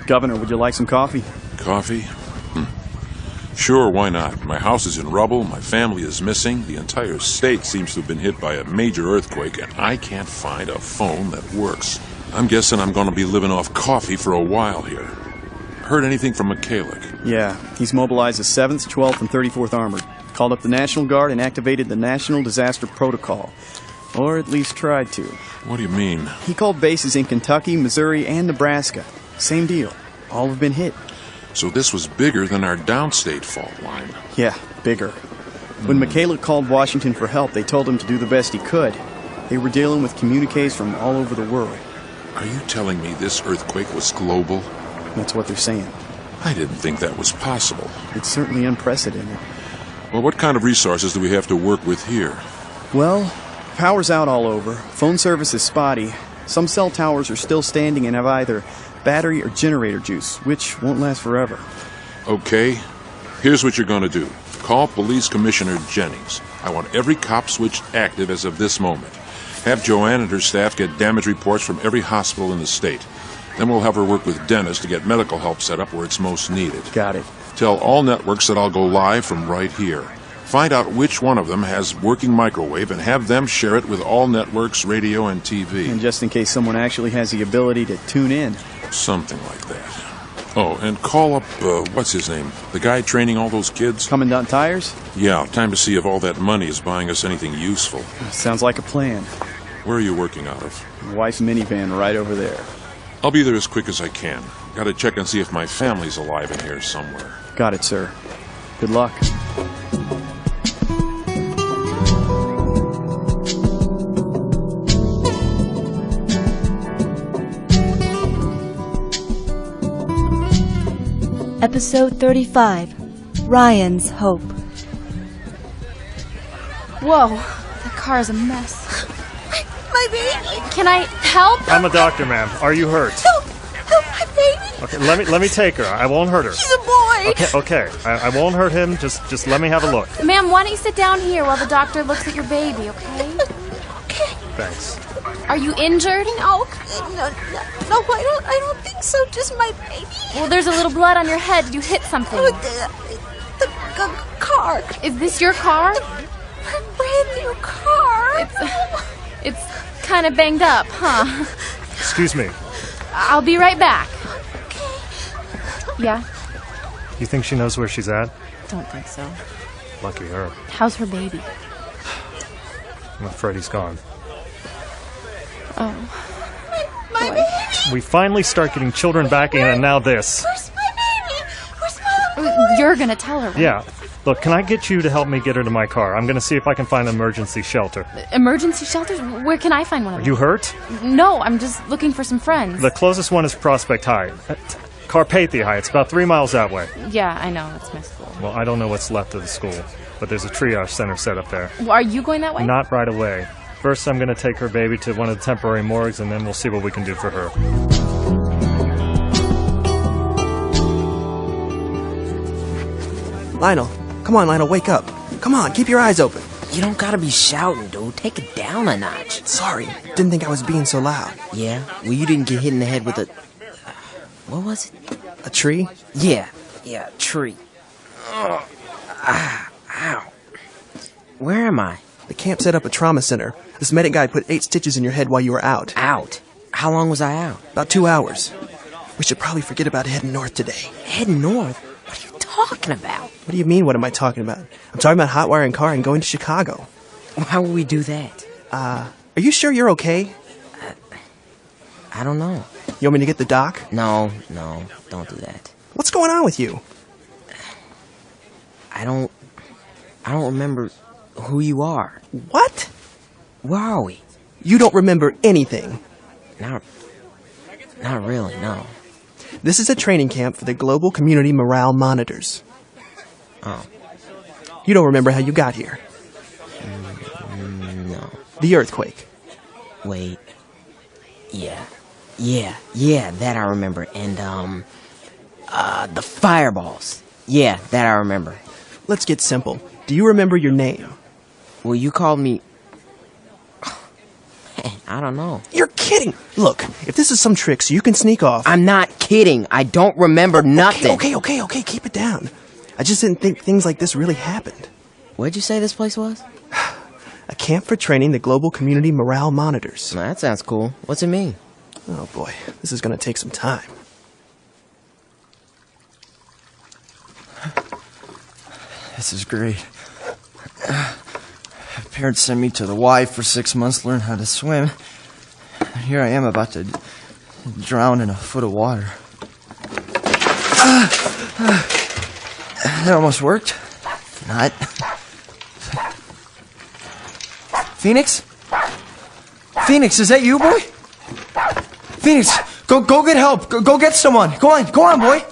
Governor, would you like some coffee? Coffee? Sure, why not? My house is in rubble, my family is missing, the entire state seems to have been hit by a major earthquake, and I can't find a phone that works. I'm guessing I'm going to be living off coffee for a while here. Heard anything from Mikhailik? Yeah, he's mobilized the 7th, 12th, and 34th Armored. Called up the National Guard and activated the National Disaster Protocol. Or at least tried to. What do you mean? He called bases in Kentucky, Missouri, and Nebraska. Same deal. All have been hit. So this was bigger than our downstate fault line. Yeah, bigger. When Mikhailik called Washington for help, they told him to do the best he could. They were dealing with communiques from all over the world. Are you telling me this earthquake was global? That's what they're saying. I didn't think that was possible. It's certainly unprecedented. Well, what kind of resources do we have to work with here? Well, power's out all over. Phone service is spotty. Some cell towers are still standing and have either battery or generator juice, which won't last forever. Okay, here's what you're going to do. Call Police Commissioner Jennings. I want every cop switch active as of this moment. Have Joanne and her staff get damage reports from every hospital in the state. Then we'll have her work with Dennis to get medical help set up where it's most needed. Got it. Tell all networks that I'll go live from right here. Find out which one of them has working microwave and have them share it with all networks, radio, and TV. And just in case someone actually has the ability to tune in. Something like that. Oh, and call up, what's his name? The guy training all those kids? Commandant Tires? Yeah, time to see if all that money is buying us anything useful. Sounds like a plan. Where are you working out of? My wife's minivan right over there. I'll be there as quick as I can. Gotta check and see if my family's alive in here somewhere. Got it, sir. Good luck. Episode 35, Ryan's Hope. Whoa, that car is a mess. My baby! Can I help? I'm a doctor, ma'am. Are you hurt? Help my baby! Okay, let me take her. I won't hurt her. He's a boy! Okay. I won't hurt him. Just let me have a look. Ma'am, why don't you sit down here while the doctor looks at your baby, okay? Okay. Thanks. Are you injured? No, I don't think so. Just my baby. Well, there's a little blood on your head. Did you hit something? The car. Is this your car? Brand new car. It's kind of banged up, huh? Excuse me. I'll be right back. Okay. Yeah? You think she knows where she's at? Don't think so. Lucky her. How's her baby? I'm afraid he's gone. Oh. My baby. We finally start getting children back in, and now this. Where's my baby? Where's my You're gonna tell her, right? Yeah. Look, can I get you to help me get her to my car? I'm going to see if I can find an emergency shelter. Emergency shelters? Where can I find one of them? You hurt? No, I'm just looking for some friends. The closest one is Prospect High. Carpathia High. It's about 3 miles that way. Yeah, I know. It's my school. Well, I don't know what's left of the school, but there's a triage center set up there. Well, are you going that way? Not right away. First, I'm going to take her baby to one of the temporary morgues, and then we'll see what we can do for her. Lionel. Come on, Lionel, wake up. Come on, keep your eyes open. You don't gotta be shouting, dude. Take it down a notch. Sorry, didn't think I was being so loud. Yeah? Well, you didn't get hit in the head with a... What was it? A tree? Yeah, a tree. Ugh. Ah, ow. Where am I? The camp set up a trauma center. This medic guy put 8 stitches in your head while you were out. Out? How long was I out? About 2 hours. We should probably forget about heading north today. Heading north? What are you talking about? What do you mean, what am I talking about? I'm talking about hot-wiring car and going to Chicago. How will we do that? Are you sure you're okay? I don't know. You want me to get the doc? No, don't do that. What's going on with you? I don't remember who you are. What? Where are we? You don't remember anything. Not really, no. This is a training camp for the Global Community Morale Monitors. Oh. You don't remember how you got here? No. The earthquake. Wait. Yeah, that I remember. And, the fireballs. Yeah, that I remember. Let's get simple. Do you remember your name? Well, you called me... Man, I don't know. You're kidding! Look, if this is some trick so you can sneak off... I'm not kidding. I don't remember nothing. Okay, keep it down. I just didn't think things like this really happened. Where'd you say this place was? A camp for training the global community morale monitors. That sounds cool. What's it mean? Oh boy, this is gonna take some time. This is great. Parents sent me to the Y for 6 months to learn how to swim. Here I am about to drown in a foot of water. That almost worked. Not. Phoenix? Phoenix, is that you, boy? Phoenix, go get help. Go get someone. Go on, boy.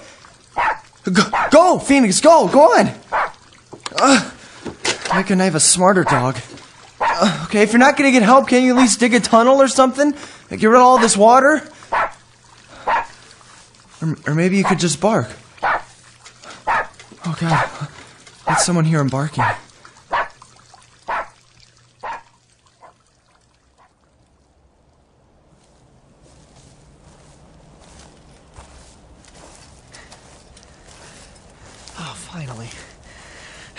Go, Phoenix, go on. Why couldn't I have a smarter dog? Okay, if you're not gonna get help, can't you at least dig a tunnel or something? Get rid of all this water? Or maybe you could just bark. Oh God, let someone hear him barking. Oh, finally.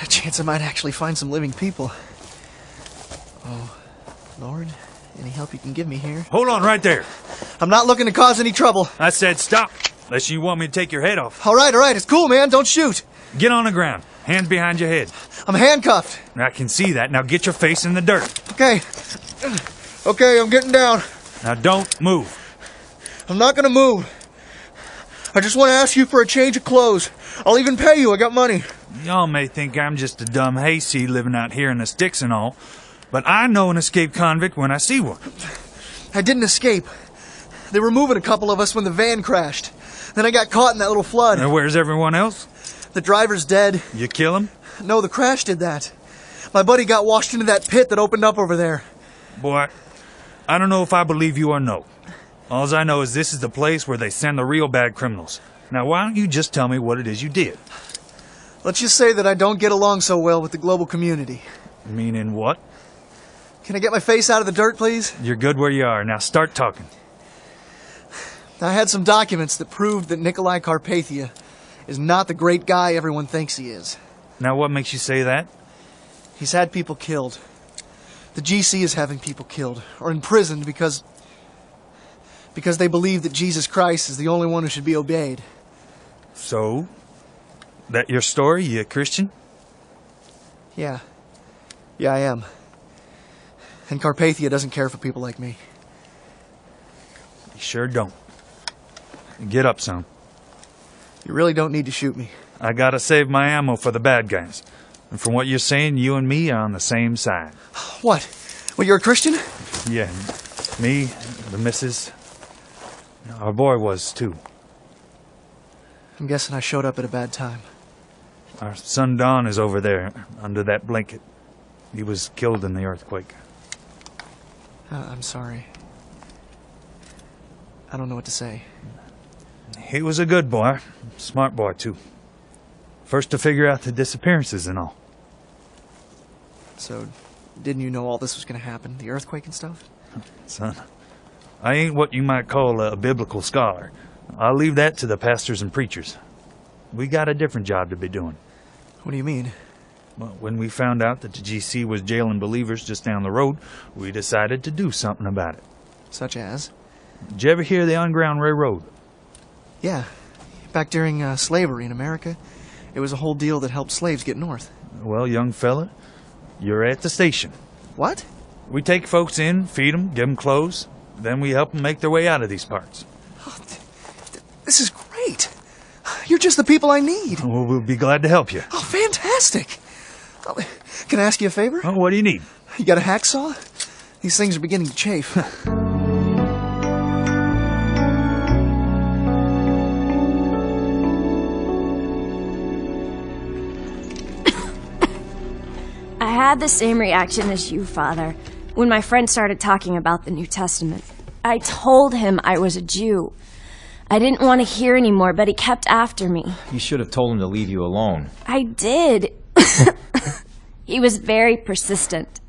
A chance I might actually find some living people. Oh, Lord, any help you can give me here? Hold on right there. I'm not looking to cause any trouble. I said stop, unless you want me to take your head off. All right, it's cool, man. Don't shoot. Get on the ground. Hands behind your head. I'm handcuffed. I can see that. Now get your face in the dirt. Okay, I'm getting down. Now don't move. I'm not gonna move. I just want to ask you for a change of clothes. I'll even pay you. I got money. Y'all may think I'm just a dumb hayseed living out here in the sticks and all, but I know an escaped convict when I see one. I didn't escape. They were moving a couple of us when the van crashed. Then I got caught in that little flood. And where's everyone else? The driver's dead. You kill him? No, the crash did that. My buddy got washed into that pit that opened up over there. Boy, I don't know if I believe you or no. All I know is this is the place where they send the real bad criminals. Now, why don't you just tell me what it is you did? Let's just say that I don't get along so well with the global community. Meaning what? Can I get my face out of the dirt, please? You're good where you are. Now start talking. I had some documents that proved that Nikolai Carpathia is not the great guy everyone thinks he is. Now what makes you say that? He's had people killed. The GC is having people killed or imprisoned because they believe that Jesus Christ is the only one who should be obeyed. So? That your story? You a Christian? Yeah, I am. And Carpathia doesn't care for people like me. You sure don't. Get up, son. You really don't need to shoot me. I gotta save my ammo for the bad guys. And from what you're saying, you and me are on the same side. What? Well, you're a Christian? Yeah. Me, the missus. Our boy was, too. I'm guessing I showed up at a bad time. Our son Don is over there, under that blanket. He was killed in the earthquake. I'm sorry. I don't know what to say. He was a good boy. Smart boy, too. First to figure out the disappearances and all. So, didn't you know all this was going to happen? The earthquake and stuff? Son, I ain't what you might call a biblical scholar. I'll leave that to the pastors and preachers. We got a different job to be doing. What do you mean? Well, when we found out that the GC was jailing believers just down the road, we decided to do something about it. Such as? Did you ever hear of the Underground Railroad? Yeah. Back during slavery in America, it was a whole deal that helped slaves get north. Well, young fella, you're at the station. What? We take folks in, feed them, give them clothes, then we help them make their way out of these parts. Oh, this is great. You're just the people I need. Well, we'll be glad to help you. Oh, fantastic. Oh, can I ask you a favor? Oh, what do you need? You got a hacksaw? These things are beginning to chafe. I had the same reaction as you, Father, when my friend started talking about the New Testament. I told him I was a Jew. I didn't want to hear anymore, but he kept after me. You should have told him to leave you alone. I did. He was very persistent.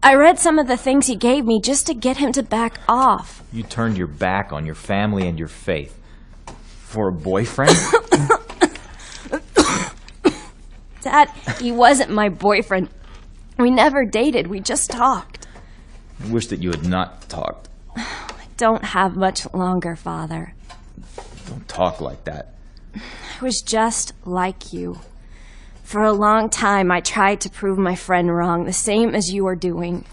I read some of the things he gave me just to get him to back off. You turned your back on your family and your faith. For a boyfriend? Dad, he wasn't my boyfriend. We never dated, we just talked. I wish that you had not talked. I don't have much longer, Father. Don't talk like that. I was just like you. For a long time, I tried to prove my friend wrong, the same as you are doing.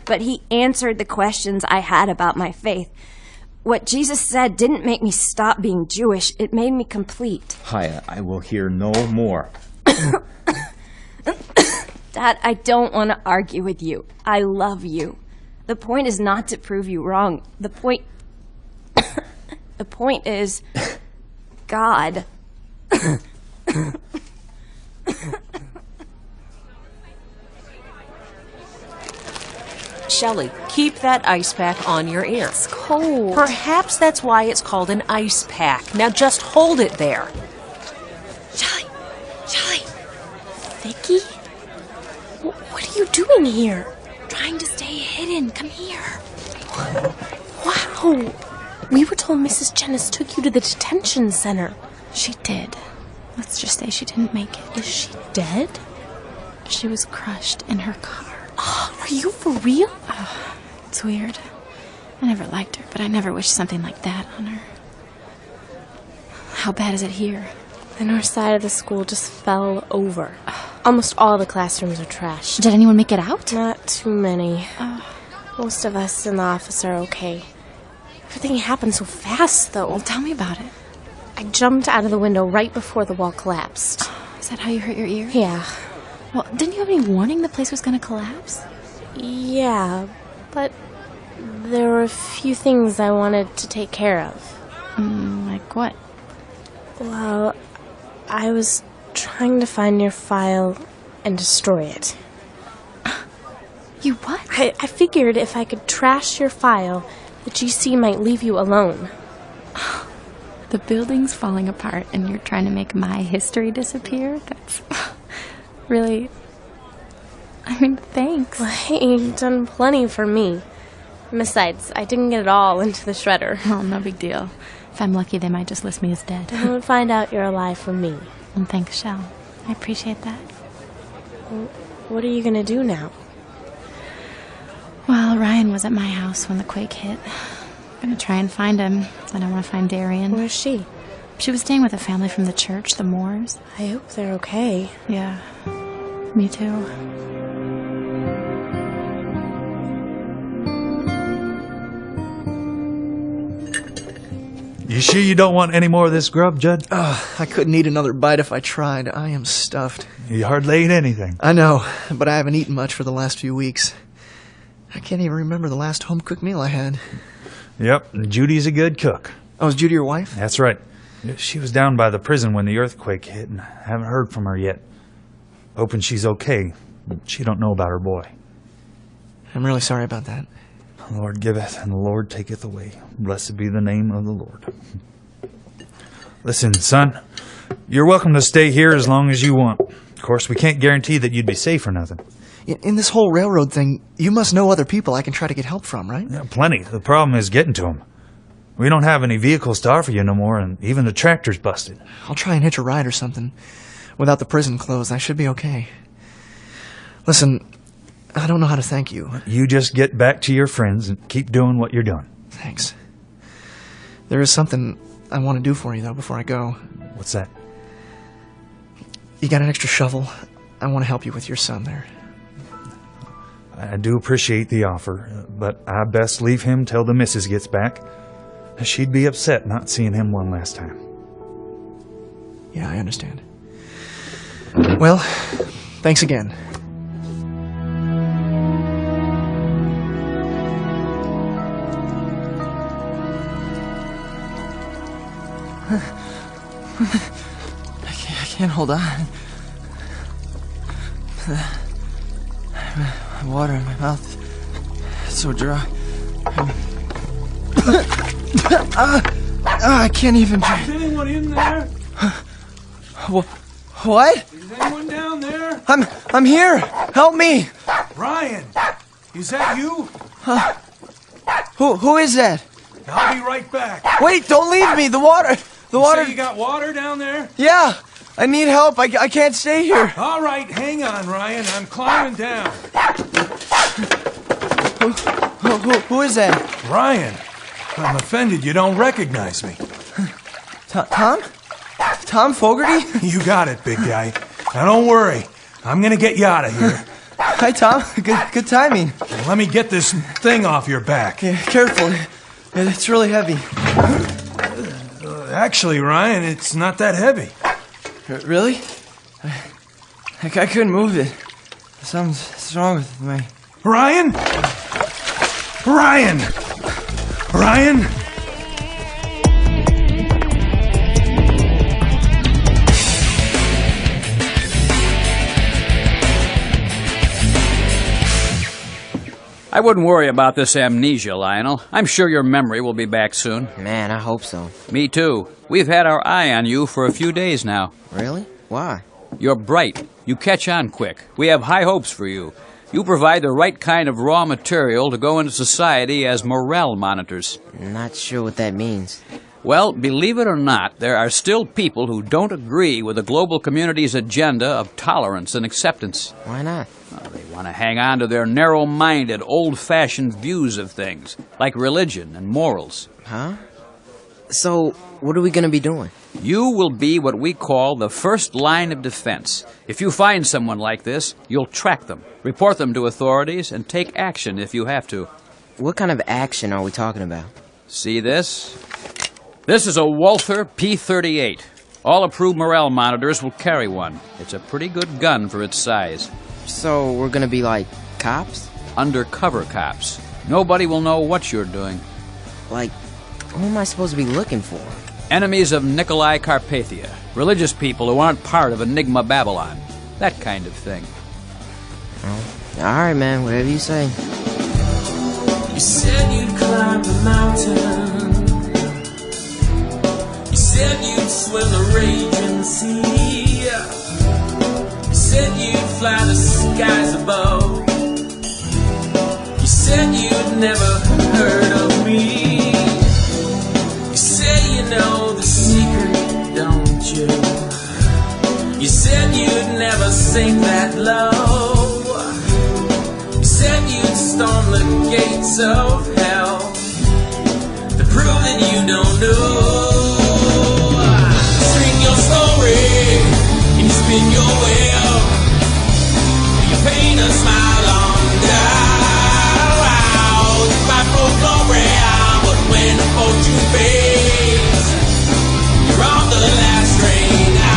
But he answered the questions I had about my faith. What Jesus said didn't make me stop being Jewish. It made me complete. Haya, I will hear no more. Dad, I don't want to argue with you. I love you. The point is not to prove you wrong. The point is God. Shelley, keep that ice pack on your ear. It's cold. Perhaps that's why it's called an ice pack. Now just hold it there. Shelley! Vicky? What are you doing here? Trying to stay hidden. Come here. Wow. We were told Mrs. Jennings took you to the detention center. She did. Let's just say she didn't make it. Is she dead? She was crushed in her car. Oh, are you for real? Oh, it's weird. I never liked her, but I never wished something like that on her. How bad is it here? The north side of the school just fell over. Almost all the classrooms are trashed. Did anyone make it out? Not too many. Most of us in the office are okay. Everything happened so fast, though. Well, tell me about it. I jumped out of the window right before the wall collapsed. Is that how you hurt your ear? Yeah. Well, didn't you have any warning the place was going to collapse? Yeah, but there were a few things I wanted to take care of. Like what? Well, I was trying to find your file and destroy it. You what? I figured if I could trash your file, the GC might leave you alone. The building's falling apart and you're trying to make my history disappear? That's really... I mean, thanks. Well, hey, you've done plenty for me. Besides, I didn't get it all into the shredder. Oh, no big deal. If I'm lucky, they might just list me as dead. Don't find out you're alive from me. And thanks, Shell. I appreciate that. Well, what are you going to do now? Well, Ryan was at my house when the quake hit. I'm going to try and find him. Then I want to find Darian. Where's she? She was staying with a family from the church, the Moores. I hope they're okay. Yeah. Me too. You sure you don't want any more of this grub, Judd? I couldn't eat another bite if I tried. I am stuffed. You hardly ate anything. I know, but I haven't eaten much for the last few weeks. I can't even remember the last home-cooked meal I had. Yep, Judy's a good cook. Oh, is Judy your wife? That's right. She was down by the prison when the earthquake hit, and I haven't heard from her yet. Hoping she's okay. She don't know about her boy. I'm really sorry about that. The Lord giveth, and the Lord taketh away. Blessed be the name of the Lord. Listen, son, you're welcome to stay here as long as you want. Of course, we can't guarantee that you'd be safe or nothing. In this whole railroad thing, you must know other people I can try to get help from, right? Yeah, plenty. The problem is getting to them. We don't have any vehicles to offer you no more, and even the tractor's busted. I'll try and hitch a ride or something. Without the prison closed, I should be okay. Listen, I don't know how to thank you. You just get back to your friends and keep doing what you're doing. Thanks. There is something I want to do for you, though, before I go. What's that? You got an extra shovel? I want to help you with your son there. I do appreciate the offer, but I best leave him till the missus gets back. She'd be upset not seeing him one last time. Yeah, I understand. Well, thanks again. I can't hold on. Water in my mouth. It's so dry. I can't even. Is anyone in there? What? Is anyone down there? I'm here. Help me. Ryan, is that you? Huh? Who is that? I'll be right back. Wait, don't leave me. The water. The water. You say you got water down there? Yeah. I need help. I can't stay here. All right, hang on, Ryan. I'm climbing down. Who is that? Ryan. I'm offended you don't recognize me. Tom? Tom Fogarty? You got it, big guy. Now don't worry. I'm gonna get you out of here. Hi, Tom. Good timing. Let me get this thing off your back. Yeah, careful. It's really heavy. Actually, Ryan, it's not that heavy. Really? I couldn't move it. Something's wrong with me. Ryan? Ryan! Ryan? I wouldn't worry about this amnesia, Lionel. I'm sure your memory will be back soon. Man, I hope so. Me too. We've had our eye on you for a few days now. Really? Why? You're bright. You catch on quick. We have high hopes for you. You provide the right kind of raw material to go into society as morale monitors. Not sure what that means. Well, believe it or not, there are still people who don't agree with the global community's agenda of tolerance and acceptance. Why not? Well, they want to hang on to their narrow-minded, old-fashioned views of things, like religion and morals. Huh? So, what are we going to be doing? You will be what we call the first line of defense. If you find someone like this, you'll track them, report them to authorities, and take action if you have to. What kind of action are we talking about? See this? This is a Walther P-38. All approved morale monitors will carry one. It's a pretty good gun for its size. So we're gonna be like cops? Undercover cops. Nobody will know what you're doing. Like, who am I supposed to be looking for? Enemies of Nikolai Carpathia. Religious people who aren't part of Enigma Babylon. That kind of thing. Oh, all right, man. Whatever you say. You said you'd climb the mountain. You said you'd swim the raging sea. You said you'd fly the skies above. You said you'd never heard of me. You say you know the secret, don't you? You said you'd never sink that low. You said you'd storm the gates of hell to prove that you don't know. String your story and you spin your web. You paint a smile on down. You fight for glory, but when the fortune fades, you're on the last train out.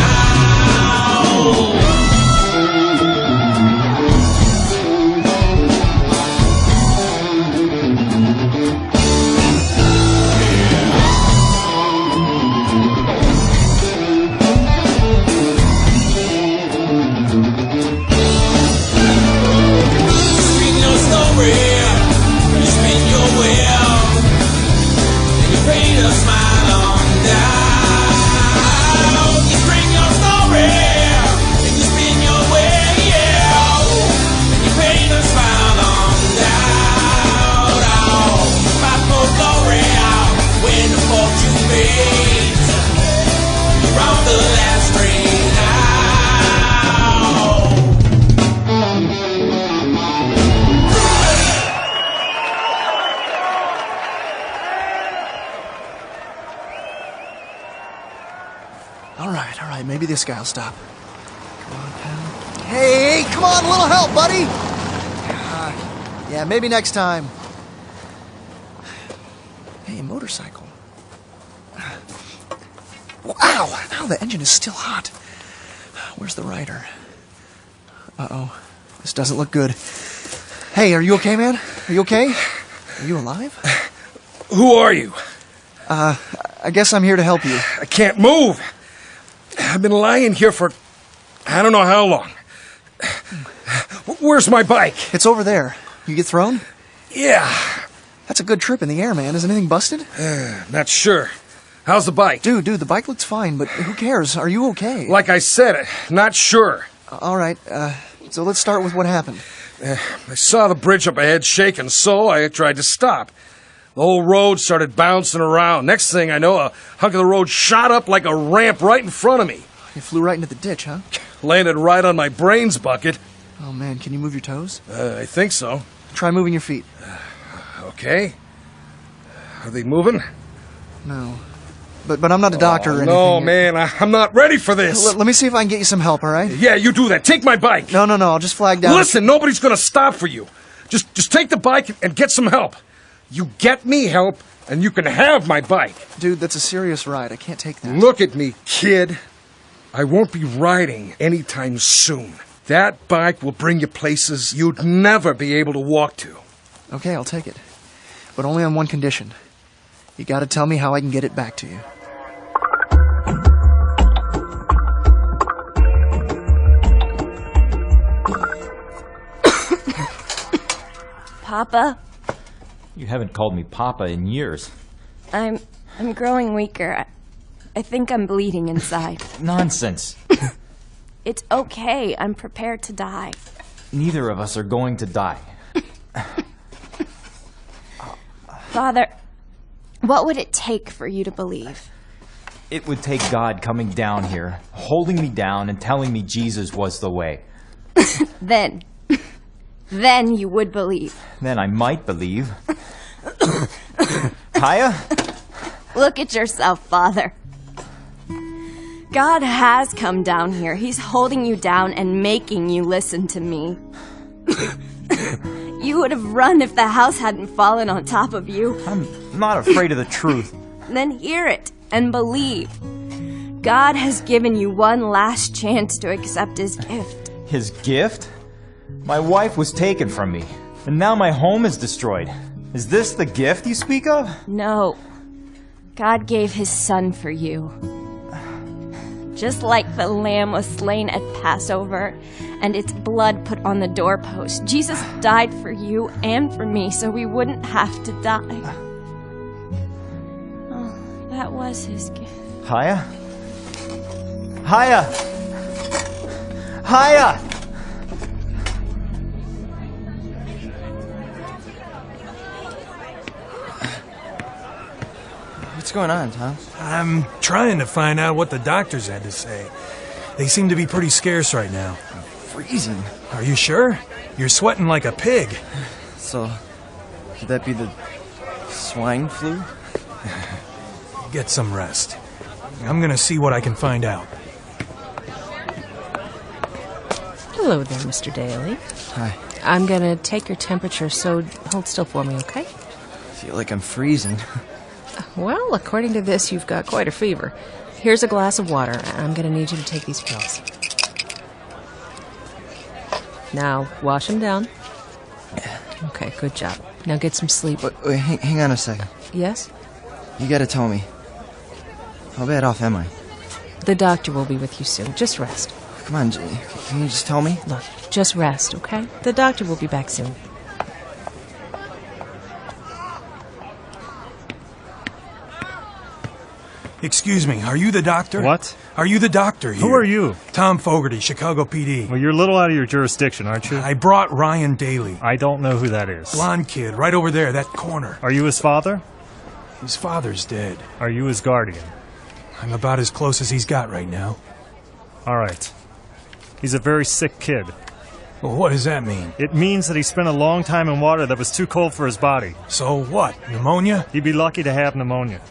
All right, maybe this guy'll stop. Come on, pal. Hey, come on, a little help, buddy! Yeah, maybe next time. Hey, motorcycle. Wow, now the engine is still hot. Where's the rider? Uh-oh, this doesn't look good. Hey, are you okay, man? Are you okay? Are you alive? Who are you? I guess I'm here to help you. I can't move. I've been lying here for I don't know how long. Where's my bike? It's over there. You get thrown? Yeah. That's a good trip in the air, man. Is anything busted? Not sure. How's the bike? Dude, the bike looks fine, but who cares? Are you okay? Like I said, not sure. All right, so let's start with what happened. I saw the bridge up ahead shaking, so I tried to stop. The whole road started bouncing around. Next thing I know, a hunk of the road shot up like a ramp right in front of me. You flew right into the ditch, huh? Landed right on my brains bucket. Oh, man, can you move your toes? I think so. Try moving your feet. Okay. Are they moving? No. But I'm not a doctor or anything. No, man, I'm not ready for this. Let me see if I can get you some help, all right? Yeah, you do that. Take my bike. No, I'll just flag down. Listen, nobody's going to stop for you. Just take the bike and get some help. You get me help, and you can have my bike. Dude, that's a serious ride. I can't take that. Look at me, kid. I won't be riding anytime soon. That bike will bring you places you'd never be able to walk to. Okay, I'll take it. But only on one condition. You gotta tell me how I can get it back to you. Papa? You haven't called me Papa in years. I'm growing weaker. I think I'm bleeding inside. Nonsense. It's okay. I'm prepared to die. Neither of us are going to die. Father, what would it take for you to believe? It would take God coming down here, holding me down and telling me Jesus was the way. Then you would believe. Then I might believe. Kaya? Look at yourself, Father. God has come down here. He's holding you down and making you listen to me. You would have run if the house hadn't fallen on top of you. I'm not afraid of the truth. Then hear it and believe. God has given you one last chance to accept His gift. His gift? My wife was taken from me, and now my home is destroyed. Is this the gift you speak of? No. God gave His Son for you. Just like the lamb was slain at Passover and its blood put on the doorpost, Jesus died for you and for me so we wouldn't have to die. Oh, that was His gift. Haya? Haya! Haya! What's going on, Tom? I'm trying to find out what the doctors had to say. They seem to be pretty scarce right now. I'm freezing. Are you sure? You're sweating like a pig. So, could that be the swine flu? Get some rest. I'm gonna see what I can find out. Hello there, Mr. Daly. Hi. I'm gonna take your temperature, so hold still for me, okay? I feel like I'm freezing. Well, according to this, you've got quite a fever. Here's a glass of water. I'm gonna need you to take these pills. Now, wash them down. Okay, good job. Now get some sleep. Wait, hang on a second. Yes? You gotta tell me. How bad off am I? The doctor will be with you soon. Just rest. Come on, can you just tell me? Look, just rest, okay? The doctor will be back soon. Excuse me, are you the doctor? What? Are you the doctor here? Who are you? Tom Fogarty, Chicago PD. Well, you're a little out of your jurisdiction, aren't you? I brought Ryan Daly. I don't know who that is. Blonde kid, right over there, that corner. Are you his father? His father's dead. Are you his guardian? I'm about as close as he's got right now. All right. He's a very sick kid. Well, what does that mean? It means that he spent a long time in water that was too cold for his body. So what? Pneumonia? He'd be lucky to have pneumonia.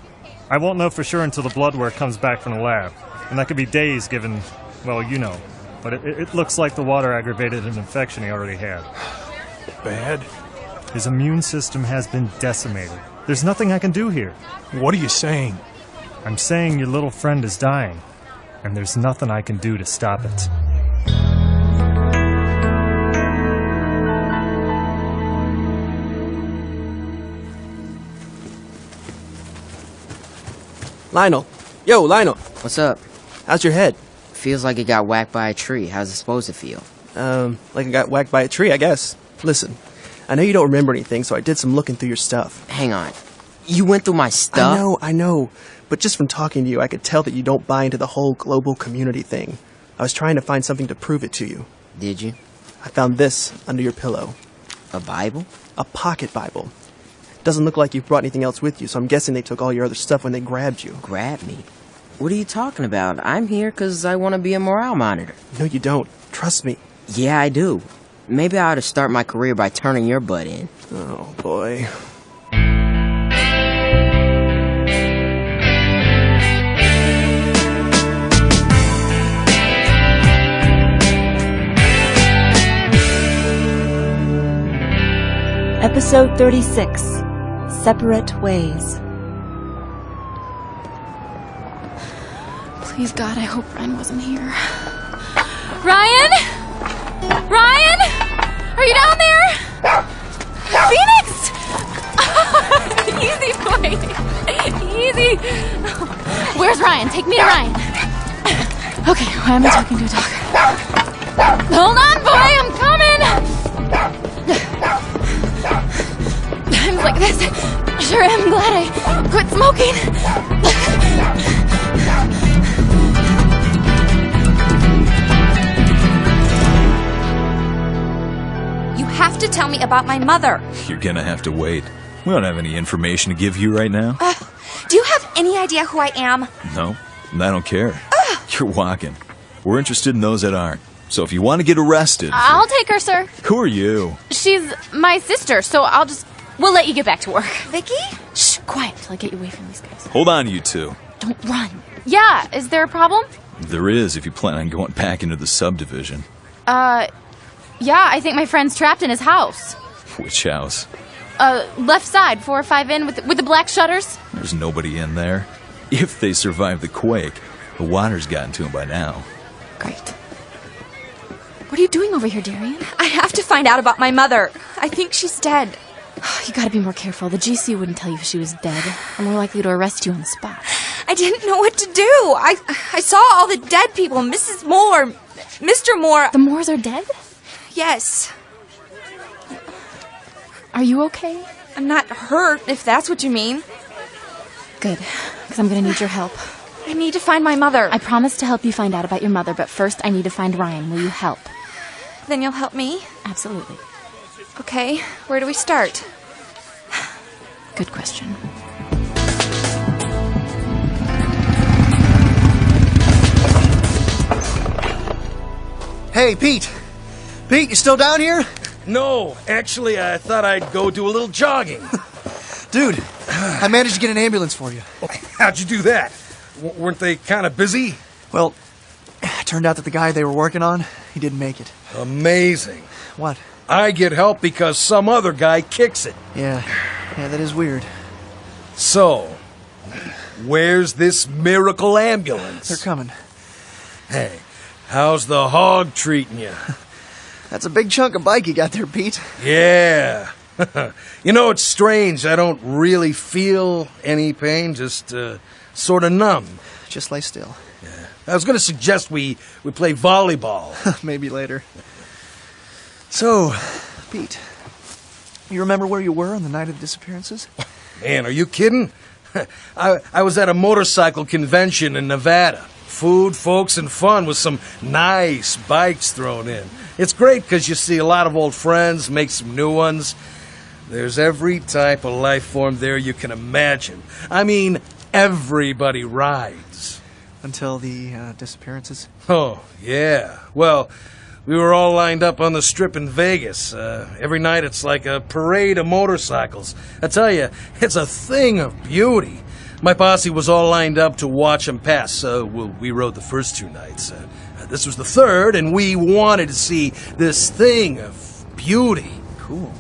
I won't know for sure until the blood work comes back from the lab. And that could be days given, well, you know. But it looks like the water aggravated an infection he already had. Bad? His immune system has been decimated. There's nothing I can do here. What are you saying? I'm saying your little friend is dying. And there's nothing I can do to stop it. Lionel. Yo, Lionel. What's up? How's your head? Feels like it got whacked by a tree. How's it supposed to feel? Like it got whacked by a tree, I guess. Listen, I know you don't remember anything, so I did some looking through your stuff. Hang on. You went through my stuff? I know. But just from talking to you, I could tell that you don't buy into the whole global community thing. I was trying to find something to prove it to you. Did you? I found this under your pillow. A Bible? A pocket Bible. Doesn't look like you've brought anything else with you, so I'm guessing they took all your other stuff when they grabbed you. Grab me? What are you talking about? I'm here because I want to be a morale monitor. No, you don't. Trust me. Yeah, I do. Maybe I ought to start my career by turning your butt in. Oh, boy. Episode 36, Separate Ways. Please, God, I hope Ryan wasn't here. Ryan? Ryan? Are you down there? Phoenix! Easy, boy. Easy. Where's Ryan? Take me to Ryan. Okay, why am I talking to a dog? Hold on, boy, I'm coming! Times like this, sure am glad I quit smoking. You have to tell me about my mother. You're gonna have to wait. We don't have any information to give you right now. Do you have any idea who I am? No, and I don't care. You're walking. We're interested in those that aren't. So if you want to get arrested... I'll take her, sir. Who are you? She's my sister, so we'll let you get back to work. Vicky? Shh, quiet till I get you away from these guys. Hold on, you two. Don't run. Yeah, is there a problem? There is if you plan on going back into the subdivision. Yeah, I think my friend's trapped in his house. Which house? Left side, 4 or 5 in, with the black shutters. There's nobody in there. If they survive the quake, the water's gotten to them by now. Great. What are you doing over here, Darian? I have to find out about my mother. I think she's dead. You gotta be more careful. The GC wouldn't tell you if she was dead. I'm more likely to arrest you on the spot. I didn't know what to do. I saw all the dead people. Mrs. Moore, Mr. Moore. The Moores are dead? Yes. Are you okay? I'm not hurt, if that's what you mean. Good, because I'm gonna need your help. I need to find my mother. I promise to help you find out about your mother, but first I need to find Ryan. Will you help? Then you'll help me? Absolutely. Okay, where do we start? Good question. Hey, Pete. Pete, you still down here? No, actually, I thought I'd go do a little jogging. Dude, I managed to get an ambulance for you. How'd you do that? Weren't they kind of busy? Well, it turned out that the guy they were working on, he didn't make it. Amazing. What? I get help because some other guy kicks it. Yeah, that is weird. So, where's this miracle ambulance? They're coming. Hey, how's the hog treating you? That's a big chunk of bike you got there, Pete. Yeah. You know, it's strange. I don't really feel any pain, just sort of numb. Just lay still. Yeah. I was going to suggest we play volleyball. Maybe later. So, Pete, you remember where you were on the night of the disappearances? Man, are you kidding? I was at a motorcycle convention in Nevada. Food, folks, and fun with some nice bikes thrown in. It's great because you see a lot of old friends, make some new ones. There's every type of life form there you can imagine. I mean, everybody rides. Until the disappearances? Oh, yeah. Well, we were all lined up on the strip in Vegas. Every night it's like a parade of motorcycles. I tell you, it's a thing of beauty. My posse was all lined up to watch them pass, so we rode the first 2 nights. This was the third, and we wanted to see this thing of beauty. Cool.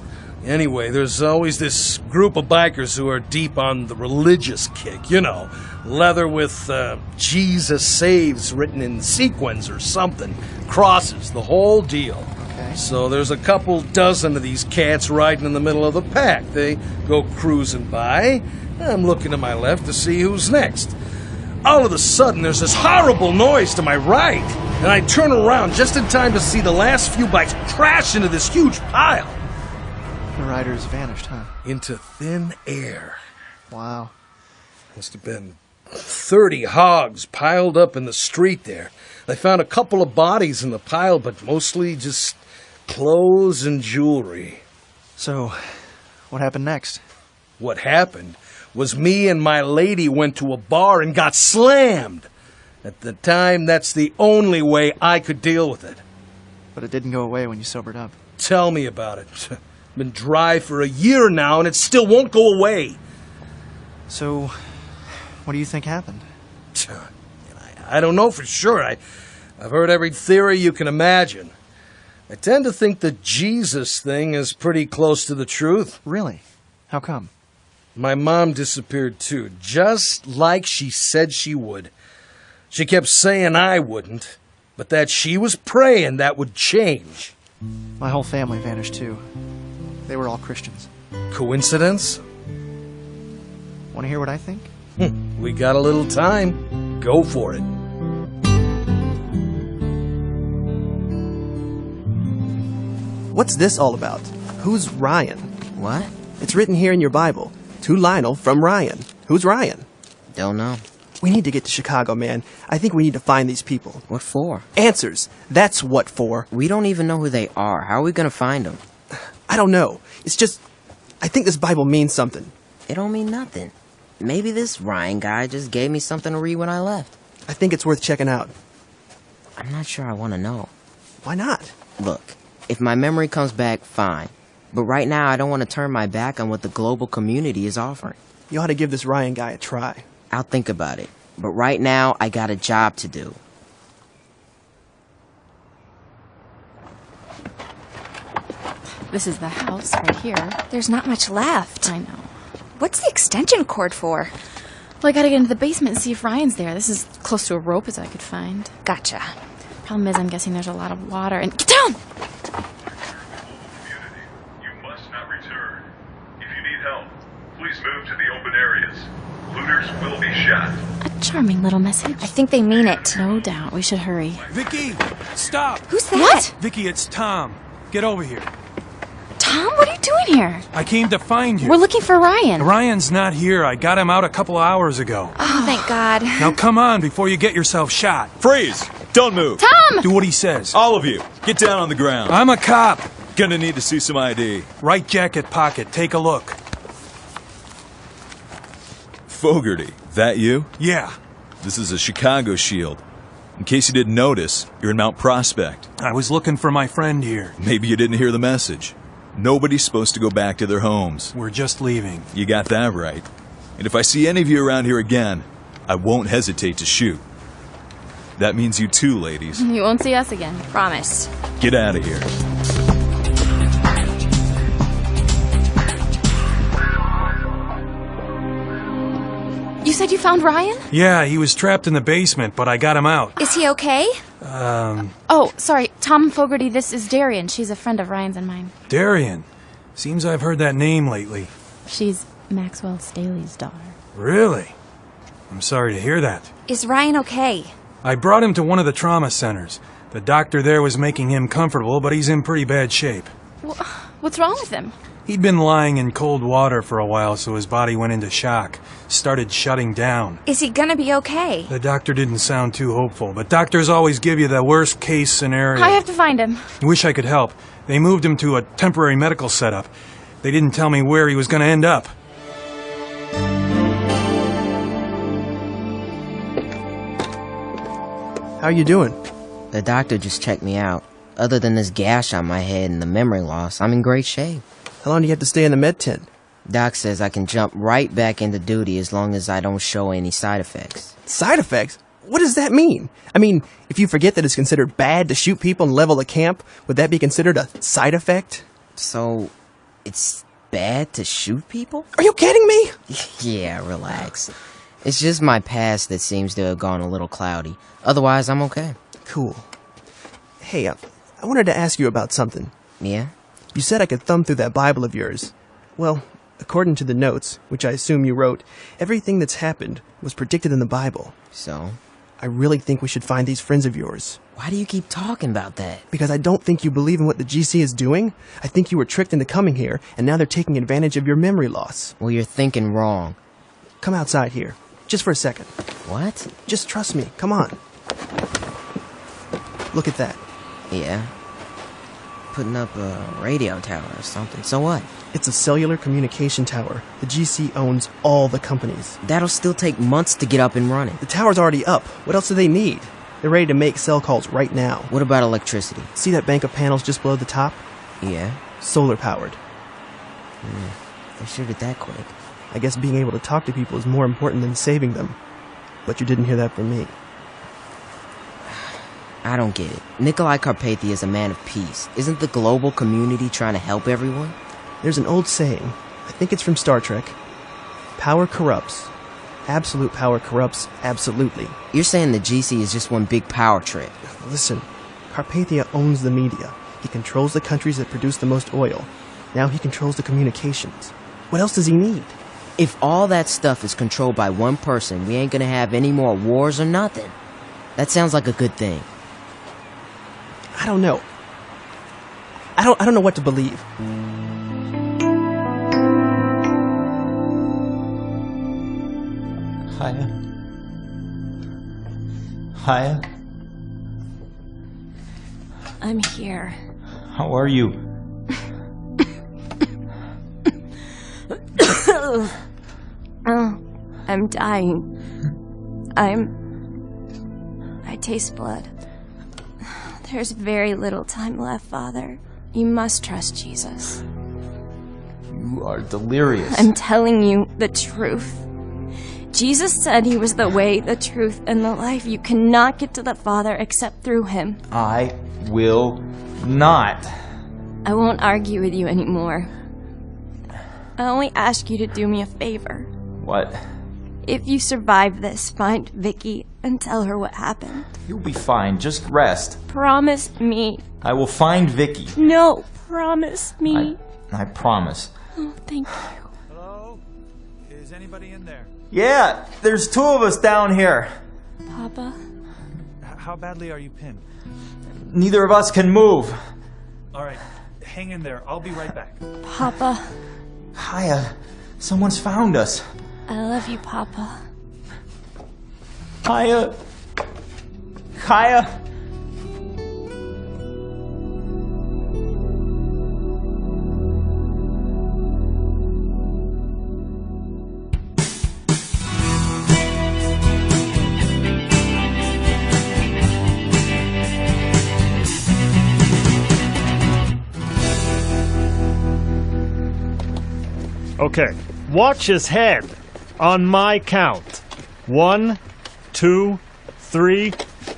Anyway, there's always this group of bikers who are deep on the religious kick. You know, leather with Jesus Saves written in sequins or something. Crosses, the whole deal. Okay. So there's a couple dozen of these cats riding in the middle of the pack. They go cruising by. I'm looking to my left to see who's next. All of a sudden, there's this horrible noise to my right, and I turn around just in time to see the last few bikes crash into this huge pile. The riders vanished, huh? Into thin air. Wow. Must have been 30 hogs piled up in the street there. They found a couple of bodies in the pile, but mostly just clothes and jewelry. So, what happened next? What happened was me and my lady went to a bar and got slammed. At the time, that's the only way I could deal with it. But it didn't go away when you sobered up. Tell me about it. Been dry for a year now, and it still won't go away. So, what do you think happened? I don't know for sure. I've heard every theory you can imagine. I tend to think the Jesus thing is pretty close to the truth. Really? How come? My mom disappeared too, just like she said she would. She kept saying I wouldn't, but that she was praying that would change. My whole family vanished too. They were all Christians. Coincidence? Want to hear what I think? We got a little time. Go for it. What's this all about? Who's Ryan? What? It's written here in your Bible. To Lionel from Ryan. Who's Ryan? Don't know. We need to get to Chicago, man. I think we need to find these people. What for? Answers. That's what for. We don't even know who they are. How are we gonna find them? I don't know. It's just, I think this Bible means something. It don't mean nothing. Maybe this Ryan guy just gave me something to read when I left. I think it's worth checking out. I'm not sure I want to know. Why not? Look, if my memory comes back, fine. But right now, I don't want to turn my back on what the global community is offering. You ought to give this Ryan guy a try. I'll think about it. But right now, I got a job to do. This is the house right here. There's not much left. I know. What's the extension cord for? Well, I gotta get into the basement and see if Ryan's there. This is close to a rope as I could find. Gotcha. Problem is, I'm guessing there's a lot of water and... Get down! You must not return. If you need help, please move to the open areas. Looters will be shot. A charming little message. I think they mean it. No doubt. We should hurry. Vicky, stop! Who's that? What? Vicky, it's Tom. Get over here. Tom, what are you doing here? I came to find you. We're looking for Ryan. Ryan's not here. I got him out a couple hours ago. Oh, thank God. Now come on before you get yourself shot. Freeze! Don't move. Tom! Do what he says. All of you, get down on the ground. I'm a cop. Gonna need to see some ID. Right jacket pocket. Take a look. Fogarty, that you? Yeah. This is a Chicago shield. In case you didn't notice, you're in Mount Prospect. I was looking for my friend here. Maybe you didn't hear the message. Nobody's supposed to go back to their homes. We're just leaving. You got that right. And if I see any of you around here again, I won't hesitate to shoot. That means you too, ladies. You won't see us again. Promise. Get out of here. You said you found Ryan? Yeah, he was trapped in the basement, but I got him out. Is he okay? Oh, sorry. Tom Fogarty, this is Darian. She's a friend of Ryan's and mine. Darian. Seems I've heard that name lately. She's Maxwell Staley's daughter. Really? I'm sorry to hear that. Is Ryan okay? I brought him to one of the trauma centers. The doctor there was making him comfortable, but he's in pretty bad shape. What's wrong with him? He'd been lying in cold water for a while, so his body went into shock. Started shutting down. Is he gonna be okay? The doctor didn't sound too hopeful, but doctors always give you the worst case scenario. I have to find him. Wish I could help. They moved him to a temporary medical setup. They didn't tell me where he was going to end up. How are you doing? The doctor just checked me out. Other than this gash on my head and the memory loss, I'm in great shape. How long do you have to stay in the med tent? Doc says I can jump right back into duty as long as I don't show any side effects. Side effects? What does that mean? I mean, if you forget that it's considered bad to shoot people and level a camp, would that be considered a side effect? So, it's bad to shoot people? Are you kidding me? Yeah, relax. It's just my past that seems to have gone a little cloudy. Otherwise, I'm okay. Cool. Hey, I wanted to ask you about something. Yeah? You said I could thumb through that Bible of yours. Well, according to the notes, which I assume you wrote, everything that's happened was predicted in the Bible. So? I really think we should find these friends of yours. Why do you keep talking about that? Because I don't think you believe in what the GC is doing. I think you were tricked into coming here, and now they're taking advantage of your memory loss. Well, you're thinking wrong. Come outside here. Just for a second. What? Just trust me. Come on. Look at that. Yeah. putting up a radio tower or something. So what? It's a cellular communication tower. The GC owns all the companies. That'll still take months to get up and running. The tower's already up. What else do they need? They're ready to make cell calls right now. What about electricity? See that bank of panels just below the top? Yeah. Solar powered. They shoot it that quick. I guess being able to talk to people is more important than saving them. But you didn't hear that from me. I don't get it. Nikolai Carpathia is a man of peace. Isn't the global community trying to help everyone? There's an old saying. I think it's from Star Trek. Power corrupts. Absolute power corrupts absolutely. You're saying the GC is just one big power trip. Listen, Carpathia owns the media. He controls the countries that produce the most oil. Now he controls the communications. What else does he need? If all that stuff is controlled by one person, we ain't gonna have any more wars or nothing. That sounds like a good thing. I don't know. I don't know what to believe. Hiya. Hiya. I'm here. How are you? Oh, I'm dying. I taste blood. There's very little time left, Father. You must trust Jesus. You are delirious. I'm telling you the truth. Jesus said he was the way, the truth, and the life. You cannot get to the Father except through him. I will not. I won't argue with you anymore. I only ask you to do me a favor. What? If you survive this, find Vicky and tell her what happened. You'll be fine. Just rest. Promise me. I will find Vicky. No, promise me. I promise. Oh, thank you. Hello? Is anybody in there? Yeah, there's two of us down here. Papa? How badly are you pinned? Neither of us can move. All right, hang in there. I'll be right back. Papa? Hiya, someone's found us. I love you, Papa. Hiya. Hiya. Okay, watch his head. On my count. 1, 2, 3,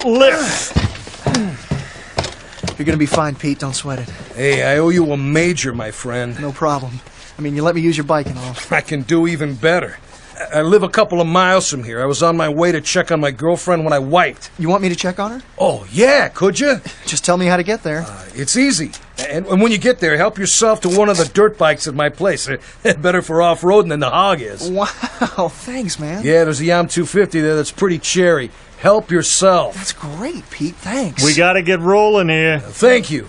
lift! You're gonna be fine, Pete. Don't sweat it. Hey, I owe you a major, my friend. No problem. I mean, you let me use your bike and all. I can do even better. I live a couple of miles from here. I was on my way to check on my girlfriend when I wiped. You want me to check on her? Oh, yeah, could you? Just tell me how to get there. It's easy. And when you get there, help yourself to one of the dirt bikes at my place. They're better for off-roading than the hog is. Wow, thanks, man. Yeah, there's a Yam 250 there that's pretty cherry. Help yourself. That's great, Pete. Thanks. We gotta get rolling here. Thank you.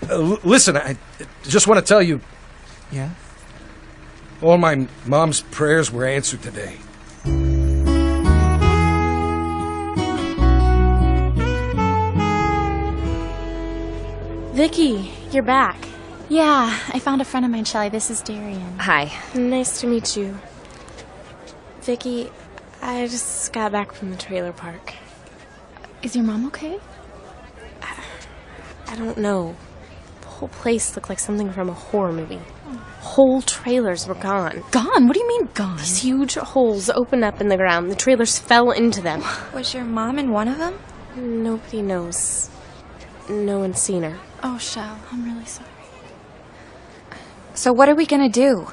Listen, I just want to tell you... Yeah? All my mom's prayers were answered today. Vicky, you're back. Yeah, I found a friend of mine, Shelley. This is Darian. Hi. Nice to meet you. Vicky, I just got back from the trailer park. Is your mom okay? I don't know. The whole place looked like something from a horror movie. Whole trailers were gone. Gone? What do you mean gone? These huge holes opened up in the ground. The trailers fell into them. Was your mom in one of them? Nobody knows. No one's seen her. Oh, Shell, I'm really sorry. So what are we gonna do?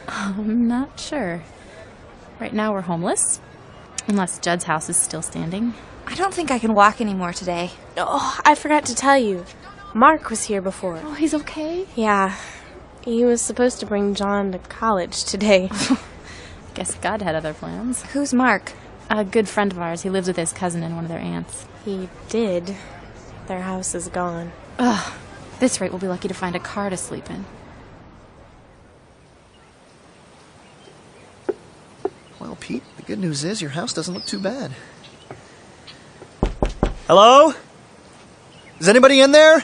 I'm not sure. Right now we're homeless. Unless Judd's house is still standing. I don't think I can walk anymore today. Oh, I forgot to tell you. Mark was here before. Oh, he's okay? Yeah. He was supposed to bring John to college today. Guess God had other plans. Who's Mark? A good friend of ours. He lives with his cousin and one of their aunts. He did. Their house is gone. Ugh. This rate, we'll be lucky to find a car to sleep in. Well, Pete, the good news is your house doesn't look too bad. Hello? Is anybody in there?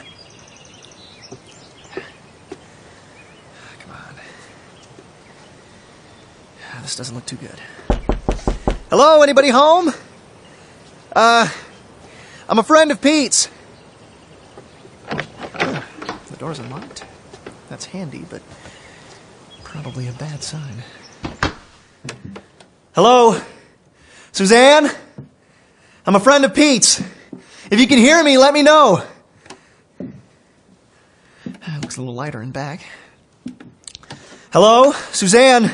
This doesn't look too good. Hello, anybody home? I'm a friend of Pete's. The door's unlocked. That's handy, but probably a bad sign. Hello? Suzanne? I'm a friend of Pete's. If you can hear me, let me know. Looks a little lighter in back. Hello? Suzanne?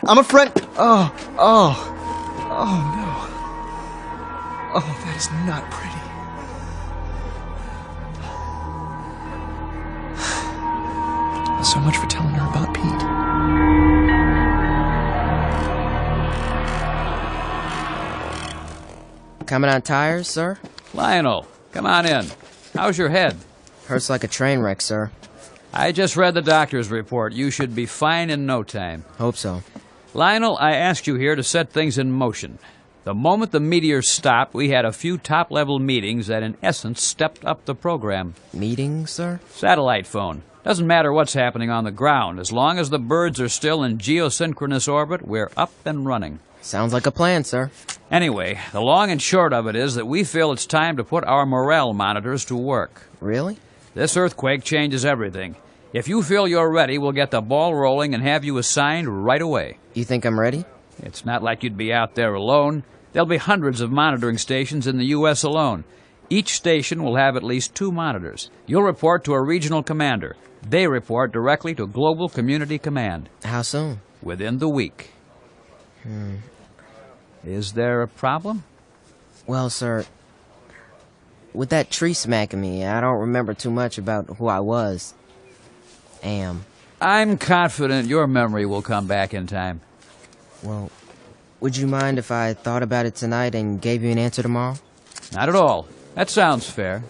I'm a friend... Oh no. Oh, that is not pretty. So much for telling her about Pete. Coming on tires, sir? Lionel, come on in. How's your head? Hurts like a train wreck, sir. I just read the doctor's report. You should be fine in no time. Hope so. Lionel, I asked you here to set things in motion. The moment the meteor stopped, we had a few top-level meetings that in essence stepped up the program. Meetings, sir? Satellite phone. Doesn't matter what's happening on the ground. As long as the birds are still in geosynchronous orbit, we're up and running. Sounds like a plan, sir. Anyway, the long and short of it is that we feel it's time to put our morale monitors to work. Really? This earthquake changes everything. If you feel you're ready, we'll get the ball rolling and have you assigned right away. You think I'm ready? It's not like you'd be out there alone. There'll be hundreds of monitoring stations in the U.S. alone. Each station will have at least 2 monitors. You'll report to a regional commander. They report directly to Global Community Command. How soon? Within the week. Is there a problem? Well, sir, with that tree smacking me, I don't remember too much about who I was. I'm confident your memory will come back in time. Well, would you mind if I thought about it tonight and gave you an answer tomorrow? Not at all. That sounds fair.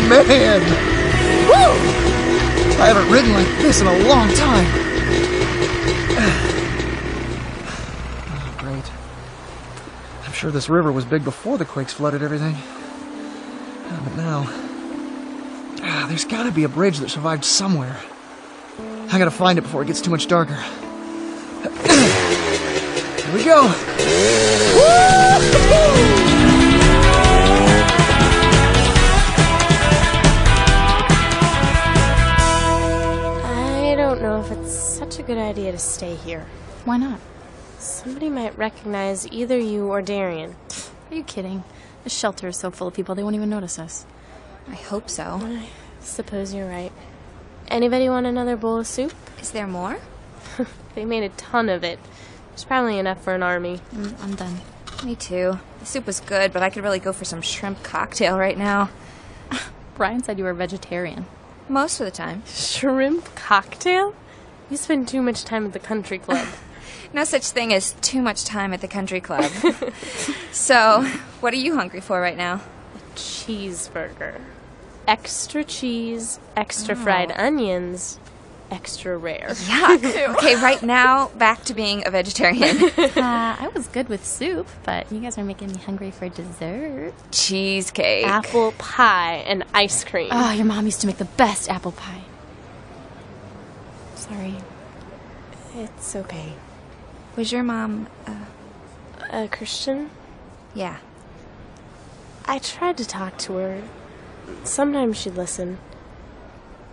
Man! Woo! I haven't ridden like this in a long time. Oh, great. I'm sure this river was big before the quakes flooded everything. But now... there's gotta be a bridge that survived somewhere. I gotta find it before it gets too much darker. Here we go! Woo! Such a good idea to stay here. Why not? Somebody might recognize either you or Darian. Are you kidding? The shelter is so full of people they won't even notice us. I hope so. I suppose you're right. Anybody want another bowl of soup? Is there more? They made a ton of it. There's probably enough for an army. I'm done. Me too. The soup was good, but I could really go for some shrimp cocktail right now. Brian said you were a vegetarian. Most of the time. Shrimp cocktail? You spend too much time at the country club. No such thing as too much time at the country club. So, what are you hungry for right now? A cheeseburger. Extra cheese, extra fried onions, extra rare. Yuck. Okay, right now, back to being a vegetarian. I was good with soup, but you guys are making me hungry for dessert. Cheesecake. Apple pie and ice cream. Oh, your mom used to make the best apple pie. Sorry. It's okay. Was your mom, a Christian? Yeah. I tried to talk to her. Sometimes she'd listen.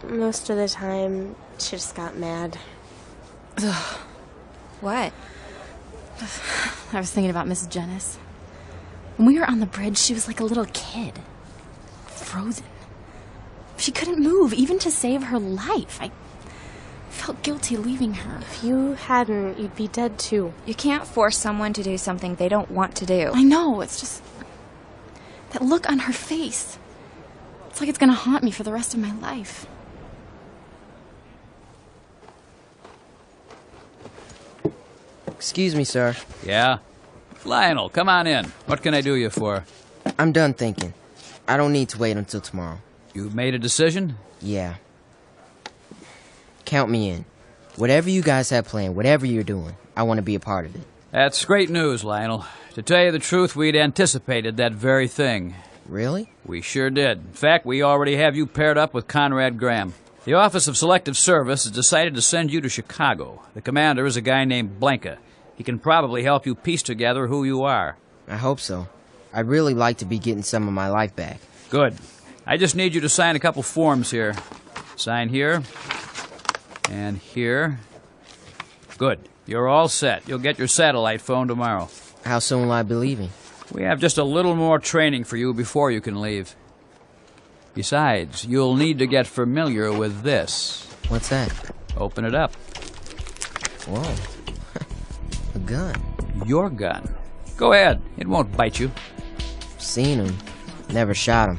Most of the time, she just got mad. Ugh. What? I was thinking about Mrs. Jenness. When we were on the bridge, she was like a little kid. Frozen. She couldn't move, even to save her life. I felt guilty leaving her. If you hadn't, you'd be dead too. You can't force someone to do something they don't want to do. I know, it's just... that look on her face. It's like it's gonna haunt me for the rest of my life. Excuse me, sir. Yeah? Lionel, come on in. What can I do you for? I'm done thinking. I don't need to wait until tomorrow. You've made a decision? Yeah. Count me in. Whatever you guys have planned, whatever you're doing, I want to be a part of it. That's great news, Lionel. To tell you the truth, we'd anticipated that very thing. Really? We sure did. In fact, we already have you paired up with Conrad Graham. The Office of Selective Service has decided to send you to Chicago. The commander is a guy named Blanca. He can probably help you piece together who you are. I hope so. I'd really like to be getting some of my life back. Good. I just need you to sign a couple forms here. Sign here. And here. Good. You're all set. You'll get your satellite phone tomorrow. How soon will I be leaving? We have just a little more training for you before you can leave. Besides, you'll need to get familiar with this. What's that? Open it up. Whoa. A gun. Your gun. Go ahead. It won't bite you. Seen him. Never shot him.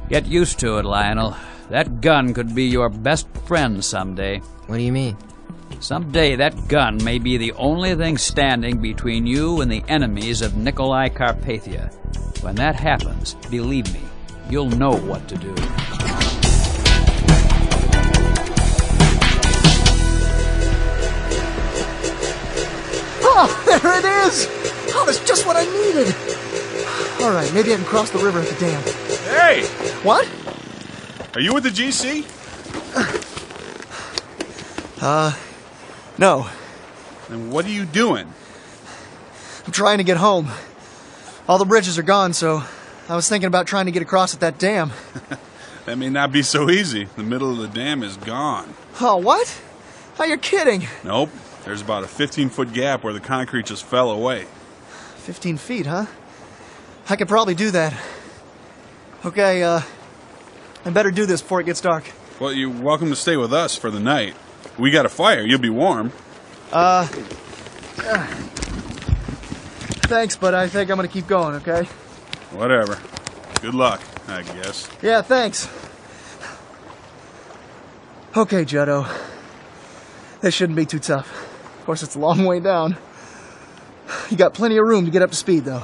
Get used to it, Lionel. That gun could be your best friend someday. What do you mean? Someday that gun may be the only thing standing between you and the enemies of Nikolai Carpathia. When that happens, believe me, you'll know what to do. Oh, there it is! Oh, that's just what I needed! All right, maybe I can cross the river at the dam. Hey! What? Are you with the GC? No. Then what are you doing? I'm trying to get home. All the bridges are gone, so I was thinking about trying to get across at that dam. That may not be so easy. The middle of the dam is gone. Oh, what? Oh, you're kidding. Nope. There's about a 15-foot gap where the concrete just fell away. 15 feet, huh? I could probably do that. Okay, I better do this before it gets dark. Well, you're welcome to stay with us for the night. We got a fire. You'll be warm. Thanks, but I think I'm gonna keep going, okay? Whatever. Good luck, I guess. Yeah, thanks. Okay, Juddo. This shouldn't be too tough. Of course, it's a long way down. You got plenty of room to get up to speed, though.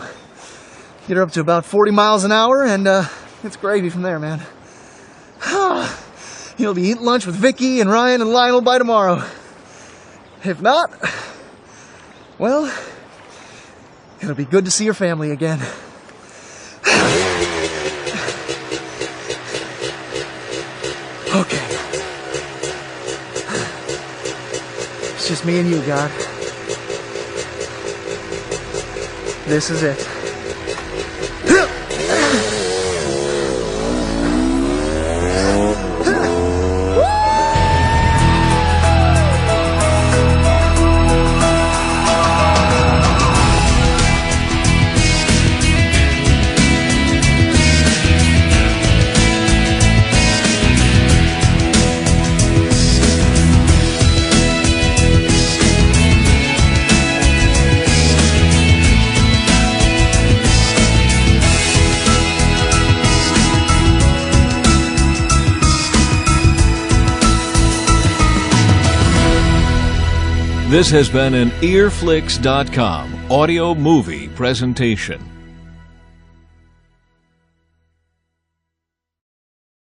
Get her up to about 40 miles an hour, and it's gravy from there, man. You'll be eating lunch with Vicky and Ryan and Lionel by tomorrow. If not, well, it'll be good to see your family again. Okay. It's just me and you, God. This is it. This has been an Earflix.com audio movie presentation.